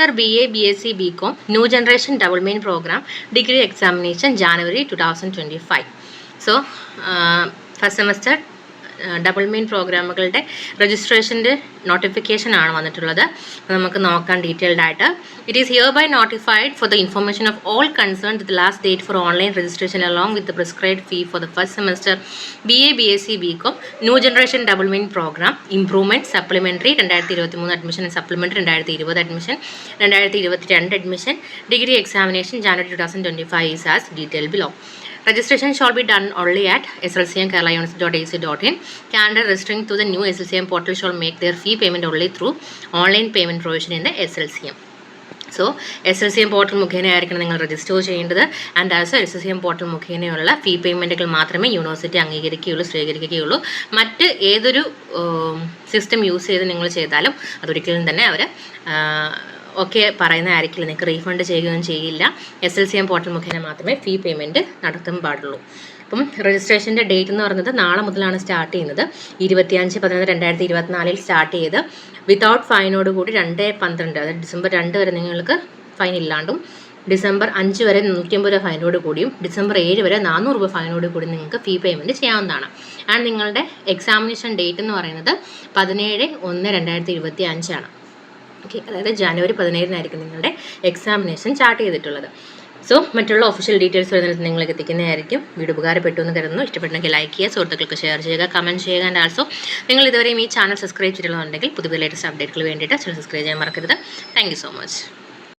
semester BA, BSc, BCom, New Generation Double Main Program, Degree Examination, January 2025. So, first semester double main പ്രോഗ്രാമുകളുടെ രജിസ്ട്രേഷൻ്റെ notification ആണ് വന്നിട്ടുള്ളത്. നമുക്ക് നോക്കാം ഡീറ്റെയിൽഡ് ആയിട്ട്. It is hereby notified for the information of all concern the last date for online registration along with the prescribed fee for the first semester BA, BSc, BCom, new generation double main programme, improvement, supplementary 2023 admission, supplementary 2020 admission, 2022 admission, degree examination January 2025 is as detailed below. Registration shall be done only at slcm.keralauniversity.ac.in. Candidate registering to the new SLCM portal shall make their fee payment only through online payment provision in the SLCM. So SLCM portal മുഖേനയായിരിക്കണം നിങ്ങൾ register ചെയ്യേണ്ടത്. And also SLCM portal മുഖേനയുള്ള ഫീ പേയ്മെൻറ്റുകൾ മാത്രമേ university അംഗീകരിക്കുകയുള്ളൂ, സ്വീകരിക്കുകയുള്ളൂ. മറ്റ് ഏതൊരു system use ചെയ്ത് നിങ്ങൾ ചെയ്താലും അതൊരിക്കലും തന്നെ അവർ ഒക്കെ പറയുന്നതായിരിക്കില്ല, നിങ്ങൾക്ക് റീഫണ്ട് ചെയ്യുകയും ചെയ്യില്ല. SLCM പോർട്ടൽ മുഖേന മാത്രമേ ഫീ പേയ്മെൻറ്റ് നടത്താൻ പാടുള്ളൂ. അപ്പം രജിസ്ട്രേഷൻ്റെ ഡേറ്റ് എന്ന് പറയുന്നത് നാളെ മുതലാണ് സ്റ്റാർട്ട് ചെയ്യുന്നത്. 25/11/2024 സ്റ്റാർട്ട് ചെയ്ത് വിതൗട്ട് ഫൈനോട് കൂടി 2/12 അതായത് December 2 വരെ നിങ്ങൾക്ക് ഫൈൻ ഇല്ലാണ്ടും, December 5 വരെ 150 രൂപ ഫൈനോട് കൂടിയും, December 7 വരെ 400 രൂപ ഫൈനോട് കൂടി നിങ്ങൾക്ക് ഫീ പേയ്മെൻറ്റ് ചെയ്യാവുന്നതാണ്. ആൻഡ് നിങ്ങളുടെ എക്സാമിനേഷൻ ഡേറ്റ് എന്ന് പറയുന്നത് 17/1/2025 ആണ്. ഓക്കെ, അതായത് January 17 നിങ്ങളുടെ എക്സാമിനേഷൻ സ്റ്റാർട്ട് ചെയ്തിട്ടുള്ളത്. സോ മറ്റുള്ള ഒഫീഷ്യൽ ഡീറ്റെയിൽസ് വരുന്നത് നിങ്ങൾക്ക് എത്തിക്കുന്നതായിരിക്കും. വീഡിയോ ഉപകാരപ്പെട്ടു എന്ന് കരുതുന്നു. ഇഷ്ടപ്പെട്ടെങ്കിൽ ലൈക്ക് ചെയ്യുക, സുഹൃത്തുക്കൾക്ക് ഷെയർ ചെയ്യുക, കമൻറ്റ് ചെയ്യുക. ആൻഡ് ആൾസോ നിങ്ങൾ ഇതുവരെയും ഈ ചാനൽ സബ്സ്ക്രൈബ് ചെയ്തിട്ടുണ്ടെങ്കിൽ പുതിയ ലേറ്റസ്റ്റ് അപ്ഡേറ്റുകൾ വേണ്ടിയിട്ട് സബ്സ്ക്രൈബ് ചെയ്യാൻ മറക്കരുത്. Thank you so much.